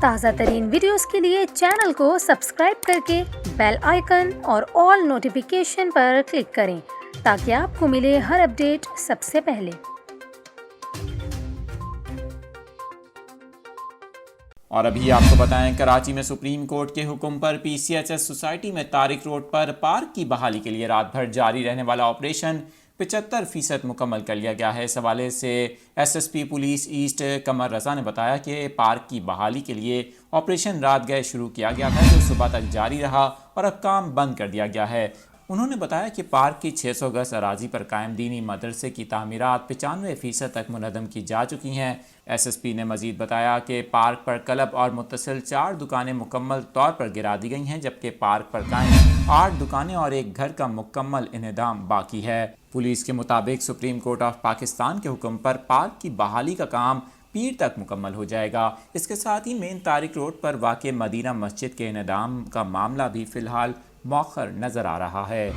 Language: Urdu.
تازہ ترین ویڈیوز کے لیے چینل کو سبسکرائب کر کے بیل آئیکن اور آل نوٹیفیکیشن پر کلک کریں تاکہ آپ کو ملے ہر اپڈیٹ سب سے پہلے۔ اور ابھی آپ کو بتائیں، کراچی میں سپریم کورٹ کے حکم پر پی سی ایچ ایس سوسائٹی میں طارق روڈ پر پارک کی بحالی کے لیے رات بھر جاری رہنے والا آپریشن 75% مکمل کر لیا گیا ہے۔ اس حوالے سے S S P police east Qamar Raza نے بتایا کہ پارک کی بحالی کے لیے آپریشن رات گئے شروع کیا گیا تھا، جو صبح تک جاری رہا اور اب کام بند کر دیا گیا ہے۔ انہوں نے بتایا کہ پارک کی 600 گز اراضی پر قائم دینی مدرسے کی تعمیرات 95% تک منہدم کی جا چکی ہیں۔ ایس ایس پی نے مزید بتایا کہ پارک پر کلب اور متصل 4 دکانیں مکمل طور پر گرا دی گئی ہیں، جبکہ پارک پر قائم 8 دکانیں اور ایک گھر کا مکمل انہدام باقی ہے۔ پولیس کے مطابق سپریم کورٹ آف پاکستان کے حکم پر پارک کی بحالی کا کام پیر تک مکمل ہو جائے گا۔ اس کے ساتھ ہی مین طارق روڈ پر واقع مدینہ مسجد کے انہدام کا معاملہ بھی فی الحال مؤخر نظر آ رہا ہے۔